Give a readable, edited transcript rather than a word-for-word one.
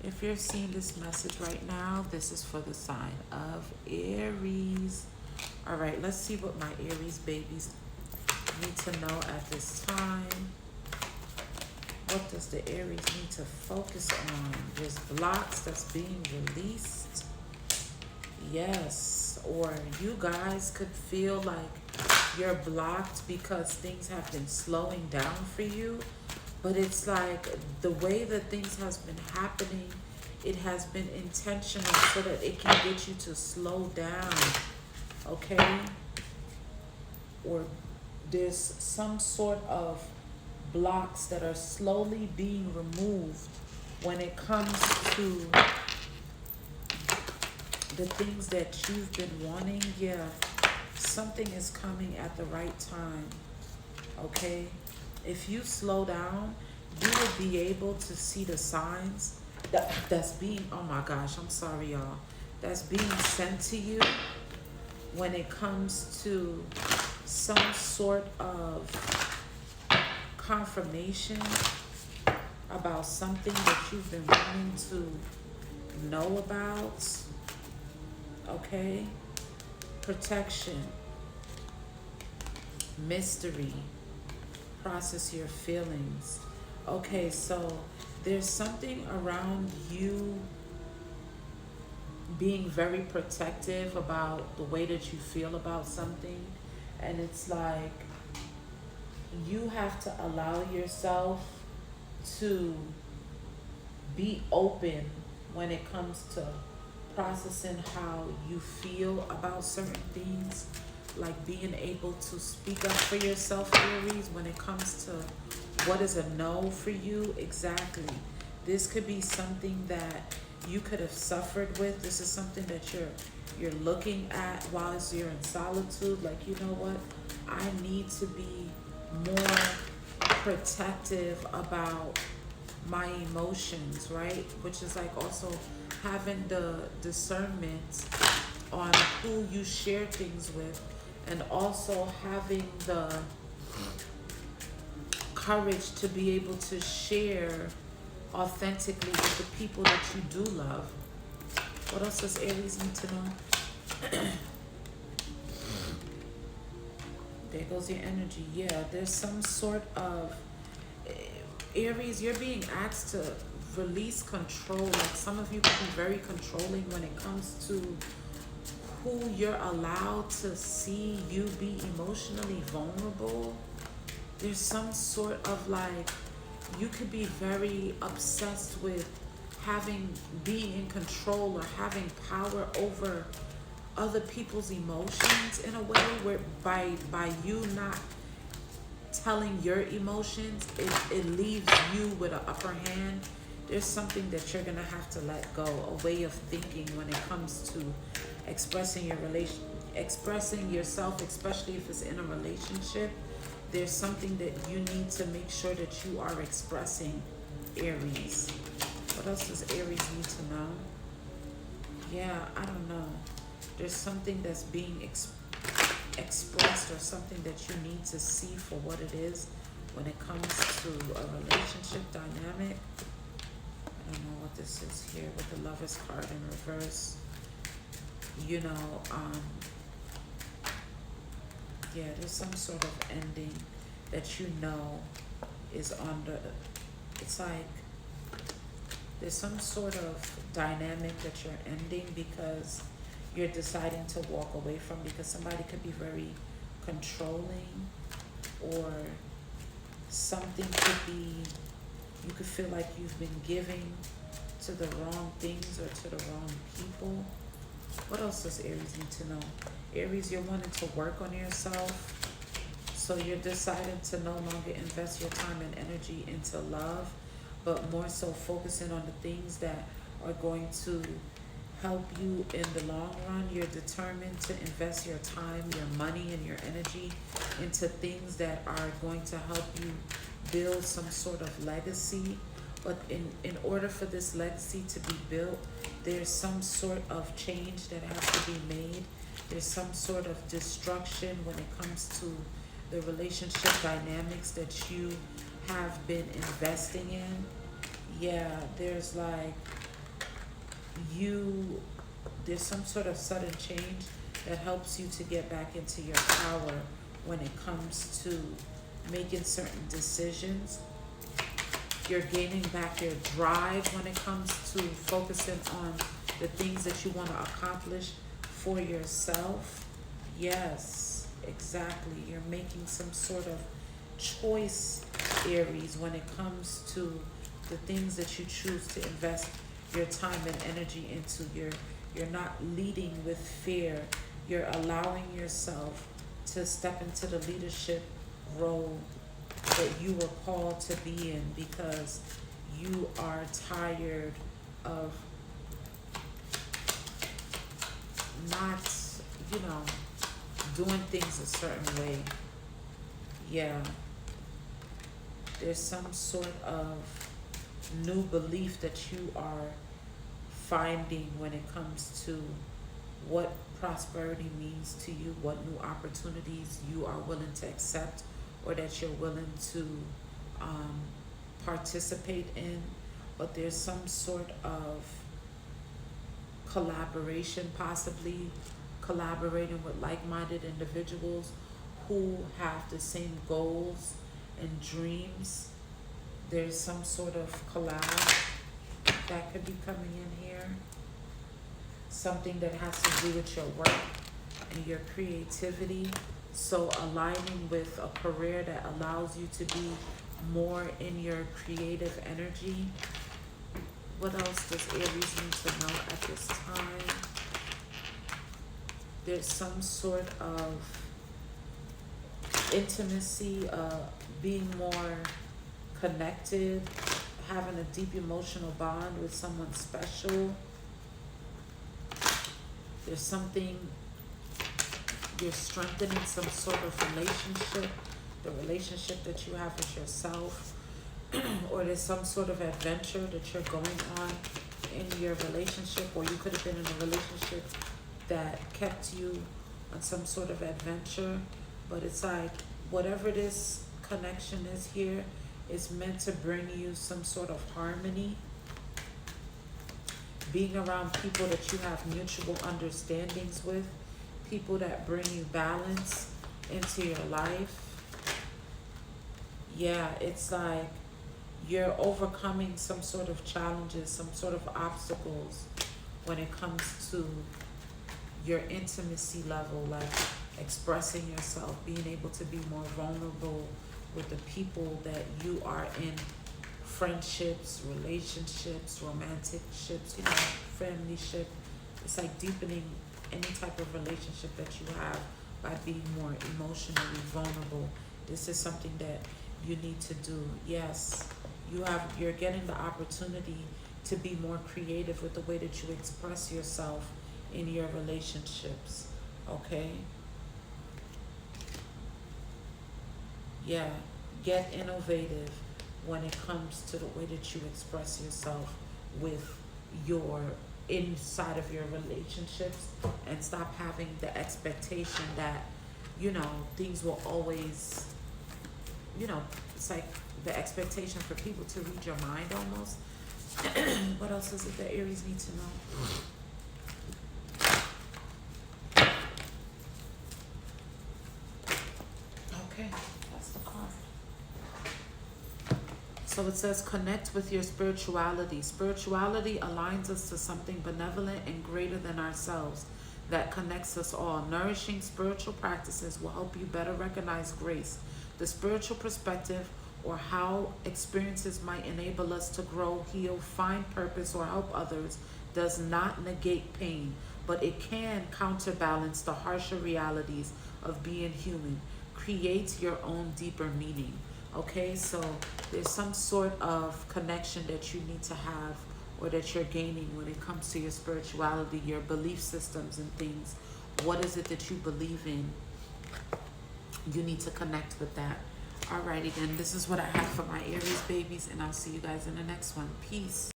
If you're seeing this message right now, this is for the sign of Aries. All right, let's see what my Aries babies need to know at this time. What does the Aries need to focus on? There's blocks that's being released. Yes, or you guys could feel like you're blocked because things have been slowing down for you. But it's like the way that things has been happening, it has been intentional so that it can get you to slow down, okay? Or there's some sort of blocks that are slowly being removed when it comes to the things that you've been wanting. Yeah, something is coming at the right time, okay? If you slow down, you will be able to see the signs that's being, oh my gosh, I'm sorry, y'all, that's being sent to you when it comes to some sort of confirmation about something that you've been wanting to know about, okay? Protection, mystery, process your feelings. Okay, so there's something around you being very protective about the way that you feel about something. And it's like you have to allow yourself to be open when it comes to processing how you feel about certain things, like being able to speak up for yourself, Aries, when it comes to what is a no for you. Exactly. This could be something that you could have suffered with. This is something that you're looking at while you're in solitude. Like, you know what? I need to be more protective about my emotions, right? Which is like also having the discernment on who you share things with, and also having the courage to be able to share authentically with the people that you do love. What else does Aries need to know? There goes your energy. Yeah, there's some sort of Aries, you're being asked to release control. Like some of you can be very controlling when it comes to who you're allowed to see you be emotionally vulnerable. There's some sort of like, you could be very obsessed with having, being in control or having power over other people's emotions in a way where by you not telling your emotions, it leaves you with an upper hand. There's something that you're gonna have to let go, a way of thinking when it comes to expressing your relation, expressing yourself, especially if it's in a relationship. There's something that you need to make sure that you are expressing, Aries. What else does Aries need to know? Yeah, I don't know. There's something that's being expressed, or something that you need to see for what it is when it comes to a relationship dynamic. I don't know what this is here with the Lovers card in reverse. You know, yeah, there's some sort of ending that you know is on the, it's like there's some sort of dynamic that you're ending because you're deciding to walk away from, because somebody could be very controlling, or something could be, you could feel like you've been giving to the wrong things or to the wrong people. What else does Aries need to know? Aries, you're wanting to work on yourself. So you're deciding to no longer invest your time and energy into love, but more so focusing on the things that are going to help you in the long run. You're determined to invest your time, your money, and your energy into things that are going to help you build some sort of legacy. But in order for this legacy to be built, there's some sort of change that has to be made. There's some sort of destruction when it comes to the relationship dynamics that you have been investing in. Yeah, there's like you there's some sort of sudden change that helps you to get back into your power when it comes to making certain decisions. You're gaining back your drive when it comes to focusing on the things that you want to accomplish for yourself. Yes, exactly. You're making some sort of choice, Aries, when it comes to the things that you choose to invest your time and energy into. You're not leading with fear. You're allowing yourself to step into the leadership role that you were called to be in, because you are tired of not, you know, doing things a certain way. Yeah, there's some sort of new belief that you are finding when it comes to what prosperity means to you, what new opportunities you are willing to accept or that you're willing to um, participate in. But there's some sort of collaboration, possibly collaborating with like-minded individuals who have the same goals and dreams. There's some sort of collab that could be coming in here. Something that has to do with your work and your creativity. So aligning with a career that allows you to be more in your creative energy. What else does Aries need to know at this time? There's some sort of intimacy, being more connected, having a deep emotional bond with someone special. There's something, you're strengthening some sort of relationship, the relationship that you have with yourself, or there's some sort of adventure that you're going on in your relationship, or you could have been in a relationship that kept you on some sort of adventure. But it's like, whatever this connection is here is meant to bring you some sort of harmony. Being around people that you have mutual understandings with, people that bring you balance into your life. Yeah, it's like you're overcoming some sort of challenges, some sort of obstacles when it comes to your intimacy level, like expressing yourself, being able to be more vulnerable with the people that you are in friendships, relationships, romantic ships, you know, family ship. It's like deepening any type of relationship that you have by being more emotionally vulnerable. This is something that you need to do. Yes, you're getting the opportunity to be more creative with the way that you express yourself in your relationships. Okay? Yeah, get innovative when it comes to the way that you express yourself with your inside of your relationships, and stop having the expectation that, you know, things will always, you know, it's like the expectation for people to read your mind almost. What else is it that Aries need to know? Okay, that's the card. So it says, connect with your spirituality. Spirituality aligns us to something benevolent and greater than ourselves that connects us all. Nourishing spiritual practices will help you better recognize grace, the spiritual perspective, or how experiences might enable us to grow, heal, find purpose, or help others. Does not negate pain, but it can counterbalance the harsher realities of being human. Create your own deeper meaning. Okay, so there's some sort of connection that you need to have, or that you're gaining when it comes to your spirituality, your belief systems and things. What is it that you believe in? You need to connect with that. Alrighty then, this is what I have for my Aries babies, and I'll see you guys in the next one. Peace.